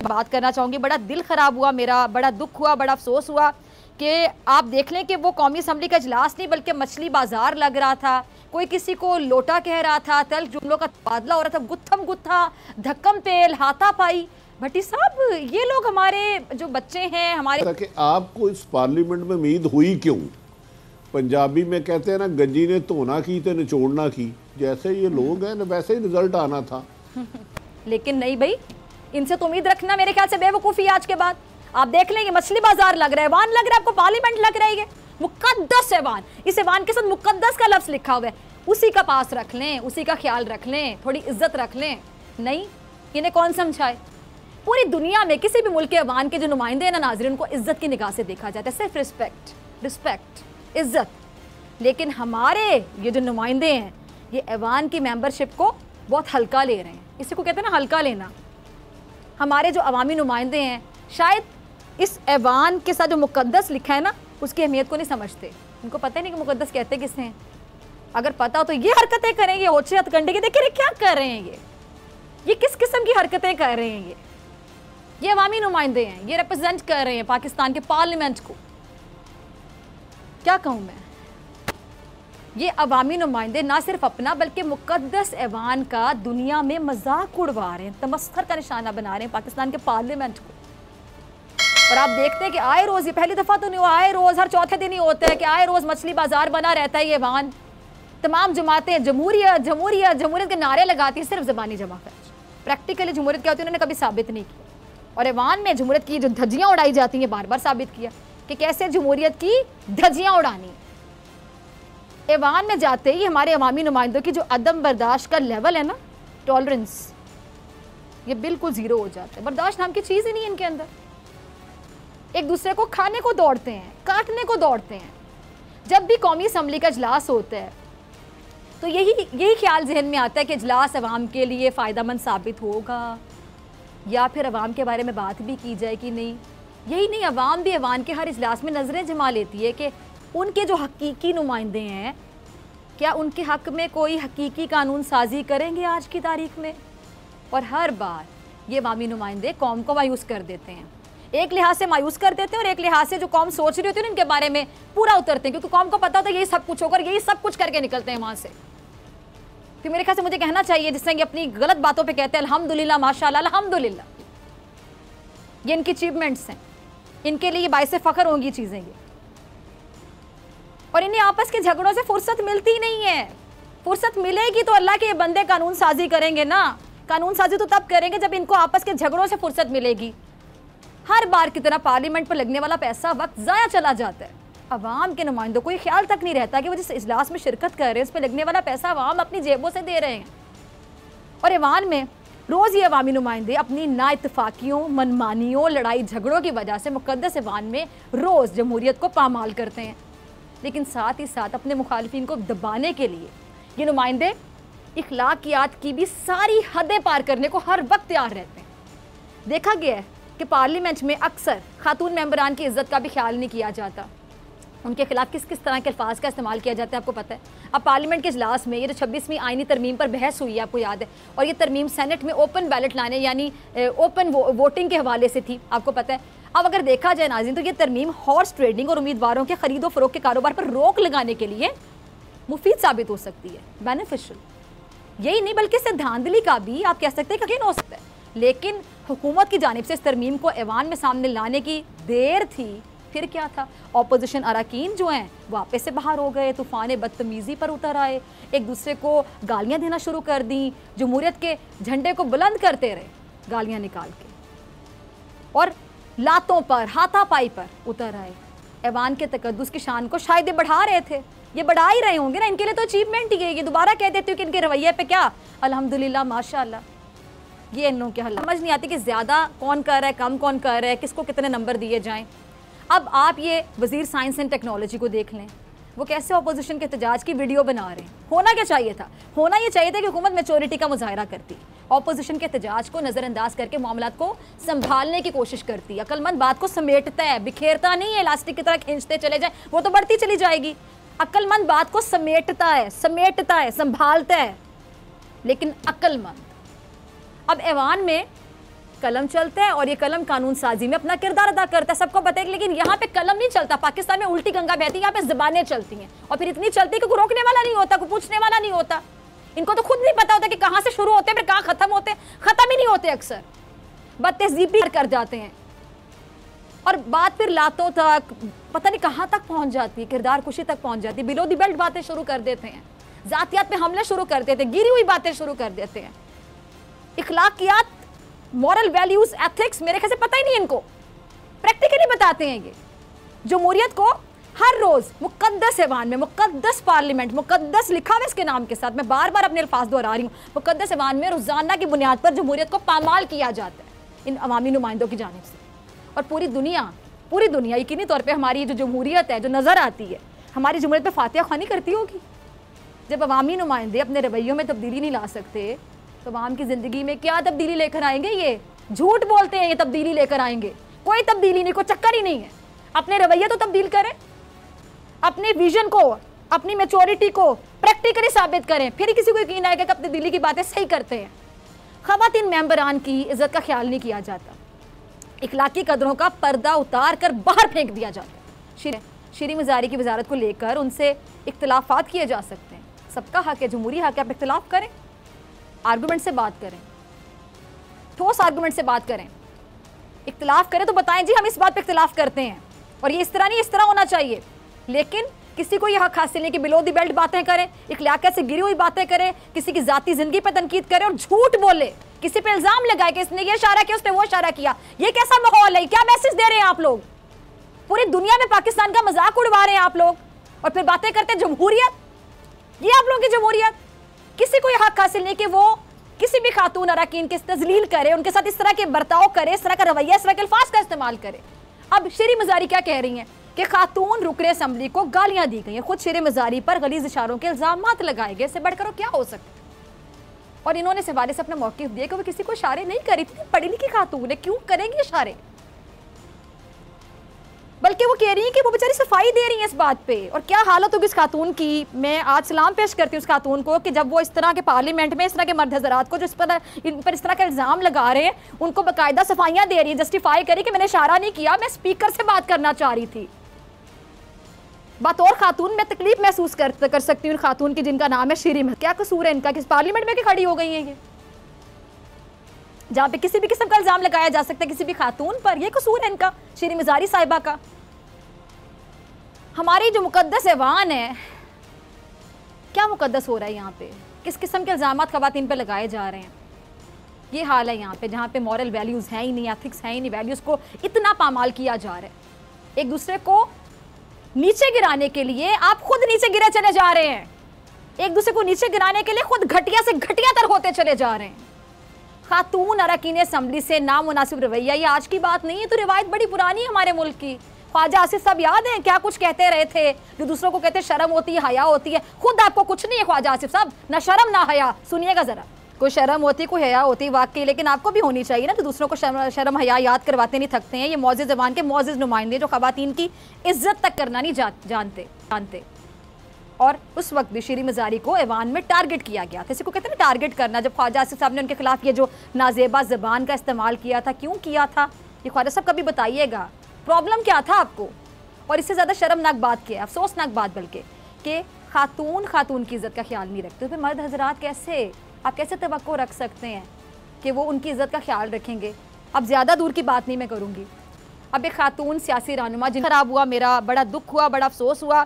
बात करना चाहूँगी। बड़ा दिल ख़राब हुआ मेरा, बड़ा दुख हुआ, बड़ा अफसोस हुआ कि आप देख लें कि वो कौमी असम्बली का इजलास नहीं बल्कि मछली बाजार लग रहा था। कोई किसी को लोटा कह रहा था, तल्ख जुमलों का तबादला हो रहा था, गुत्थम गुत्था, धक्कम पेल, हाथापाई। भट्टी साहब, ये लोग हमारे जो बच्चे हैं हमारे कि आपको इस पार्लियामेंट में उम्मीद हुई क्यों? पंजाबी में कहते हैं ना, गंजी ने धोना की तो निचोड़ना की। जैसे ये लोग हैं वैसे ही रिजल्ट आना था। लेकिन नहीं भाई, इनसे तो उम्मीद रखना मेरे ख्याल से बेवकूफ़ी। आज के बाद आप देख लेंगे मछली बाजार लग रहा है, ऐवान लग रहा है, आपको पार्लियामेंट लग रहा है, मुकद्दस ऐवान। इस ऐवान के साथ मुकद्दस का लफ्ज लिखा हुआ है, उसी का पास रख लें, उसी का ख्याल रख लें, थोड़ी इज्जत रख लें। नहीं, इन्हें कौन समझाए? पूरी दुनिया में किसी भी मुल्क के ऐवान के जो नुमाइंदे हैं ना नाज़रीन, उनको इज्जत की निगाह से देखा जाता है, सिर्फ रिस्पेक्ट, इज्जत। लेकिन हमारे ये जो नुमाइंदे हैं ये ऐवान की मेंबरशिप को बहुत हल्का ले रहे हैं। इसी को कहते हैं ना हल्का लेना। हमारे जो अवामी नुमाइंदे हैं शायद इस ऐवान के साथ जो मुकद्दस लिखा है ना उसकी अहमियत को नहीं समझते। उनको पता ही नहीं कि मुकद्दस कहते किसे हैं। अगर पता हो तो ये हरकतें करेंगे, होचे हथकंडे की। देखिए क्या कर रहे हैं ये किस किस्म की हरकतें कर रहे हैं। ये अवामी नुमाइंदे हैं, ये रिप्रेजेंट कर रहे हैं पाकिस्तान के पार्लियामेंट को। क्या कहूँ मैं, ये अवामी नुमाइंदे ना सिर्फ अपना बल्कि मुकद्दस ऐवान का दुनिया में मजाक उड़वा रहे हैं, तमस्खर का निशाना बना रहे हैं पाकिस्तान के पार्लियामेंट को। और आप देखते हैं कि आए रोज, ये पहली दफा तो नहीं हुआ, आए रोज हर चौथे दिन ही होता है कि आए रोज मछली बाजार बना रहता है ये ऐवान। तमाम जमातें जमहूरियत जमहूरियत जमहूरियत के नारे लगाती है, सिर्फ जबानी जमा खर्च। प्रैक्टिकली जमहूरियत क्या होती है उन्होंने कभी साबित नहीं की। और ऐवान में जमहूरियत की जो धज्जियाँ उड़ाई जाती हैं बार बार साबित किया कि कैसे जमहूरियत की धज्जियाँ उड़ानी। ऐवान में जाते ही हमारे अवामी नुमाइंदों की जो अदम बर्दाश्त का लेवल है ना, टॉलरेंस, ये बिल्कुल ज़ीरो हो जाता है। बर्दाश्त नाम की चीज़ ही नहीं है इनके अंदर। एक दूसरे को खाने को दौड़ते हैं, काटने को दौड़ते हैं। जब भी कौमी असम्बली का इजलास होता है तो यही ख्याल जहन में आता है कि इजलास अवाम के लिए फ़ायदेमंद साबित होगा या फिर अवाम के बारे में बात भी की जाए कि नहीं। यही नहीं, अवाम भी अवान के हर इजलास में नज़रें जमा लेती है कि उनके जो हकीकी नुमाइंदे हैं क्या उनके हक़ में कोई हकीकी कानून साजी करेंगे आज की तारीख में। और हर बार ये अवामी नुमाइंदे कौम को मायूस कर देते हैं। एक लिहाज से मायूस कर देते हैं और एक लिहाज से जो कौम सोच रही होती है इनके बारे में पूरा उतरते हैं, क्योंकि कौम को पता होता है यही सब कुछ होगा और यही सब कुछ करके निकलते हैं वहाँ से। तो मेरे ख्याल से मुझे कहना चाहिए, जिससे कि अपनी गलत बातों पे कहते हैं अल्हम्दुलिल्लाह, माशाअल्लाह, अल्हम्दुलिल्लाह, ये इनकी अचीवमेंट्स हैं, इनके लिए बाइसे फ़ख्र होंगी चीज़ें ये। और इन्हें आपस के झगड़ों से फुर्सत मिलती नहीं है। फुर्सत मिलेगी तो अल्लाह के बंदे कानून साजी करेंगे ना। कानून साजी तो तब करेंगे जब इनको आपस के झगड़ों से फुर्सत मिलेगी। हर बार की तरह पार्लियामेंट पर लगने वाला पैसा वक्त ज़ाया चला जाता है। अवाम के नुमाइंदों को ये ख्याल तक नहीं रहता कि वो जिस इजलास में शिरकत कर रहे हैं इस पर लगने वाला पैसा अवाम अपनी जेबों से दे रहे हैं। और ऐवान में रोज़ ये अवामी नुमाइंदे अपनी नाइतफाकियों, मनमानियों, लड़ाई झगड़ों की वजह से मुकद्दस ऐवान में रोज़ जमहूरियत को पामाल करते हैं। लेकिन साथ ही साथ अपने मुखालिफिन को दबाने के लिए ये नुमाइंदे इखलाकियात की भी सारी हदें पार करने को हर वक्त तैयार रहते हैं। देखा गया है कि पार्लियामेंट में अक्सर खातून मेंबरान की इज्जत का भी ख्याल नहीं किया जाता। उनके खिलाफ किस किस तरह के अल्फाज का इस्तेमाल किया जाता है आपको पता है। अब पार्लियामेंट के इजलास में ये जो 26वीं आईनी तरमीम पर बहस हुई है आपको याद है, और ये तरमीम सेनेट में ओपन बैलेट लाने यानी ओपन वोटिंग के हवाले से थी, आपको पता है। अब अगर देखा जाए नाज़रीन तो ये तरमीम हॉर्स ट्रेडिंग और उम्मीदवारों के खरीदो फरोख्त के कारोबार पर रोक लगाने के लिए मुफीद साबित हो सकती है, बेनिफिशियल। यही नहीं बल्कि इससे धांधली का भी आप कह सकते हैं कि हो सकता है। लेकिन हुकूमत की जानिब से इस तरमीम को ऐवान में सामने लाने की देर थी। फिर क्या था, ऑपोजिशन अरकान जो हैं वो आपस से बाहर हो गए, तूफ़ान बदतमीज़ी पर उतर आए, एक दूसरे को गालियाँ देना शुरू कर दी, जमहूरियत के झंडे को बुलंद करते रहे गालियाँ निकाल के, और लातों पर, हाथापाई पर उतर आए। ऐवान के तकद्दुस की शान को शायद ये बढ़ा रहे थे, ये बढ़ा ही रहे होंगे ना, इनके लिए तो अचीवमेंट ही है। ये दोबारा कह देती हूँ कि इनके रवैये पे क्या अल्हम्दुलिल्लाह, माशाअल्लाह। ये इन लोगों के हल समझ नहीं आती कि ज़्यादा कौन कर रहा है, कम कौन कर रहा है, किसको कितने नंबर दिए जाएँ। अब आप ये वज़ीर साइंस एंड टेक्नोलॉजी को देख लें, वो कैसे अपोजिशन के एहतजाज की वीडियो बना रहे हैं। होना क्या चाहिए था, होना ये चाहिए था कि हुकूमत मैच्योरिटी का मुजाहरा करती, अपोजिशन के एहतजाज को नज़रअंदाज करके मामलात को संभालने की कोशिश करती, अक्लमंद बात को समेटता है, बिखेरता नहीं है, इलास्टिक की तरह खींचते चले जाए वो तो बढ़ती चली जाएगी। अक्लमंद बात को समेटता है, संभालता है, लेकिन अक्लमंद। अब ऐवान में कलम चलता है और ये कलम कानून साजी में अपना किरदार अदा करता है, सबको पता है। लेकिन यहाँ पे कलम नहीं चलता, पाकिस्तान में उल्टी गंगा बहती है, यहाँ पे ज़बानें चलती हैं और फिर इतनी चलती है कि कोई रोकने वाला नहीं होता, कोई पूछने वाला नहीं होता। इनको तो खुद नहीं पता होता कि कहाँ से शुरू होते हैं फिर कहाँ खत्म होते हैं, खत्म ही नहीं होते, अक्सर बदतहजीबी कर जाते हैं और बात फिर लातों तक पता नहीं कहाँ तक पहुँच जाती है, किरदार कुशी तक पहुँच जाती है, बिलो दी बेल्ट बातें शुरू कर देते हैं, जातियात पे हमले शुरू कर देते हैं, गिरी हुई बातें शुरू कर देते हैं। इखलाकियात, मॉरल वैल्यूज, एथिक्स मेरे ख्याल से पता ही नहीं इनको, प्रैक्टिकली बताते हैं ये। जमहूरियत को हर रोज मुकद्दस ऐवान में, मुकद्दस पार्लियामेंट, मुकद्दस लिखा हुआ इसके नाम के साथ, मैं बार बार अपने अल्फाज दोहरा रही हूँ, मुकद्दस ऐवान में रोजाना की बुनियाद पर जमहूरियत को पामाल किया जाता है इन अवामी नुमाइंदों की जानिब से। और पूरी दुनिया यकीनी तौर पर हमारी जो जमहूरियत है जो नजर आती है, हमारी जमहूरियत पर फातिहा खानी करती होगी। जब अवामी नुमाइंदे अपने रवैयों में तब्दीली नहीं ला सकते तो आवाम की ज़िंदगी में क्या तब्दीली लेकर आएंगे? ये झूठ बोलते हैं, ये तब्दीली लेकर आएंगे, कोई तब्दीली नहीं, कोई चक्कर ही नहीं है। अपने रवैये तो तब्दील करें, अपने विजन को, अपनी मैच्योरिटी को प्रैक्टिकली साबित करें, फिर किसी को यकीन आएगा कि अपनी दिल्ली की बातें सही करते हैं। ख़वातीन मेंबरान की इज्जत का ख्याल नहीं किया जाता, इखलाकी कदरों का पर्दा उतार कर बाहर फेंक दिया जाता है। शहरी मज़ारी की वजारत को लेकर उनसे इख्तलाफात किए जा सकते हैं, सबका हक है, जमहूरी हक है, आप इख्तलाफ करें, आर्गूमेंट से बात करें, ठोस आर्गूमेंट से बात करें, इख्तलाफ करें तो बताएं जी हम इस बात पे इख्तलाफ करते हैं और ये इस तरह नहीं, इस तरह होना चाहिए। लेकिन किसी को यह हक हासिल नहीं कि बिलो दी बेल्ट बातें करें, इखलाकियत से गिरी हुई बातें करें, किसी की जाती जिंदगी पर तनकीद करें और झूठ बोले, किसी पे इल्जाम लगाए कि इसने ये इशारा किया, उसने वो इशारा किया। ये कैसा माहौल है? क्या मैसेज दे रहे हैं आप लोग? पूरी दुनिया में पाकिस्तान का मजाक उड़वा रहे हैं आप लोग और फिर बातें करते हैं जमहूरियत। ये आप लोगों की जमहूरियत? किसी को यह हक हासिल नहीं कि वो किसी भी खातून अरकान की तजलील करे, उनके साथ इस तरह के बर्ताव करे, इस तरह का रवैया, इस तरह के अल्फाज का इस्तेमाल करे। अब शेरी मज़ारी क्या कह रही हैं कि खातून रुकने असम्बली को गालियां दी गई हैं, खुद शेरी मज़ारी पर गलीज इशारों के इल्जामात लगाए गए, इससे बढ़कर क्या हो सकता है? और इन्होंने इस हवाले से अपना मौक़िफ़ दिया कि वो किसी को इशारे नहीं करी थी, पढ़ी लिखी खातून है, क्यों करेंगी इशारे? बल्कि वो कह रही है कि वो बेचारी सफाई दे रही है इस बात पे। और क्या हालत होगी इस खातून की। मैं आज सलाम पेश करती हूँ उस खातून को कि जब वो इस तरह के पार्लियामेंट में इस तरह के मर्द हज़रात को जो इन पर इस तरह का इल्ज़ाम लगा रहे हैं, उनको बाकायदा सफाइयाँ दे रही है, जस्टिफाई करी कि मैंने इशारा नहीं किया, मैं स्पीकर से बात करना चाह रही थी। बात और खातून मैं तकलीफ महसूस कर सकती हूँ खातून की जिनका नाम है शेरी मज़ारी। क्या कसूर है इनका किस पार्लियामेंट में खड़ी हो गई है ये, जहाँ पे किसी भी किस्म का इल्ज़ाम लगाया जा सकता है किसी भी खातून पर? ये कसूर है इनका, शेरी मज़ारी साहिबा का। हमारी जो मुकद्दस ऐवान है, क्या मुकद्दस हो रहा है यहाँ पे? किस किस्म के इल्ज़ामात ख़वातीन पे लगाए जा रहे हैं? ये हाल है यहाँ पे, जहाँ पे मॉरल वैल्यूज़ हैं ही नहीं, एथिक्स हैं ही नहीं, वैल्यूज़ को इतना पामाल किया जा रहा है। एक दूसरे को नीचे गिराने के लिए आप खुद नीचे गिरे चले जा रहे हैं, एक दूसरे को नीचे गिराने के लिए खुद घटिया से घटिया तर होते चले जा रहे हैं। खातून अरकान असम्बली से नामुनासिब रवैया ये आज की बात नहीं है, तो रिवायत बड़ी पुरानी है हमारे मुल्क की। ख्वाजा आसिफ साहब याद है क्या कुछ कहते रहे थे, जो दूसरों को कहते शर्म होती है, हया होती है, खुद आपको कुछ नहीं है ख्वाजा आसिफ साहब, ना शर्म ना हया। सुनिएगा जरा, कोई शर्म होती कोई हया होती वाकई, लेकिन आपको भी होनी चाहिए ना, तो दूसरों को शर्म हया याद करवाते नहीं थकते हैं। ये मौज़िज़ ज़बान के मौज़िज़ नुमाइंदे जो ख़वातीन की इज्जत तक करना नहीं जानते। और उस वक्त भी शेरी मज़ारी को ऐवान में टारगेट किया गया था। इसी को कहते हैं ना टारगेट करना। जब ख्वाजा आसिफ साहब ने उनके खिलाफ ये जो नाजेबा ज़बान का इस्तेमाल किया था, क्यों किया था ये ख्वाजा साहब कभी बताइएगा, प्रॉब्लम क्या था आपको? और इससे ज़्यादा शर्मनाक बात क्या है, अफसोसनाक बात बल्कि, कि खातून की इज़्ज़त का ख्याल नहीं रखते। फिर मर्द हज़रात कैसे, आप कैसे तवक्को रख सकते हैं कि वो उनकी इज़्ज़त का ख्याल रखेंगे? अब ज़्यादा दूर की बात नहीं मैं करूँगी। अब एक खातून सियासी रहनुमा जिन खराब हुआ, मेरा बड़ा दुख हुआ, बड़ा अफसोस हुआ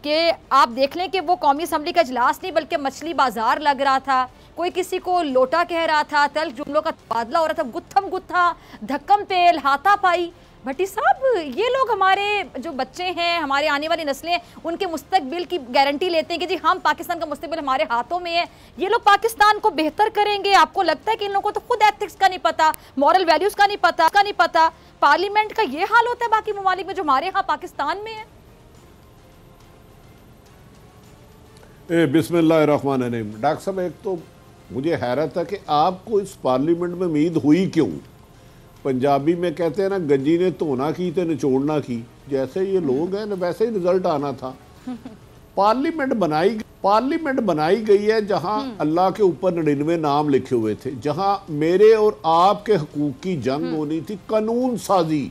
कि आप देख लें कि वो कौमी असम्बली का इजलास नहीं बल्कि मछली बाजार लग रहा था। कोई किसी को लोटा कह रहा था, तल जुमलों का तबादला हो रहा था, गुत्थम गुत्था, धक्कम पेल, हाथापाई। भट्टी साहब, ये लोग हमारे जो बच्चे हैं, हमारे आने वाली नस्लें, उनके मुस्तकबिल की गारंटी लेते हैं कि जी हम पाकिस्तान का मुस्तकबिल हमारे हाथों में है, ये लोग पाकिस्तान को बेहतर करेंगे। आपको लगता है कि इन लोगों को तो खुद एथिक्स का नहीं पता, मॉरल वैल्यूज़ का नहीं पता। पार्लियामेंट का ये हाल होता है बाकी ममालिक में जो हमारे यहाँ पाकिस्तान में है। बिस्मिल्लाहिर्रहमानिर्रहीम। डॉक्टर साहब, एक तो मुझे हैरत है कि आपको इस पार्लियामेंट में उम्मीद हुई क्यों? पंजाबी में कहते हैं ना, गंजी ने धोना की तो निचोड़ना की। जैसे ये लोग हैं ना वैसे ही रिजल्ट आना था। पार्लियामेंट पार्लियामेंट बनाई गई है जहां अल्लाह के ऊपर 99 नाम लिखे हुए थे, जहां मेरे और आपके हकूक की जंग होनी थी, कानून साजी।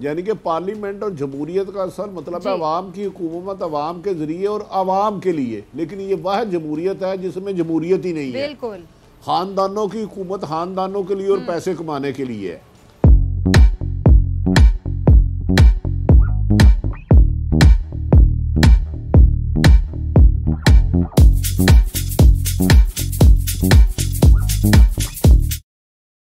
यानी कि पार्लियामेंट और जमहूरियत का असल मतलब है अवाम की हुकूमत अवाम के जरिए और अवाम के लिए, लेकिन ये वह जमहूरियत है जिसमें जमहूरियत ही नहीं है। बिल्कुल खानदानों की हुकूमत खानदानों के लिए और पैसे कमाने के लिए है।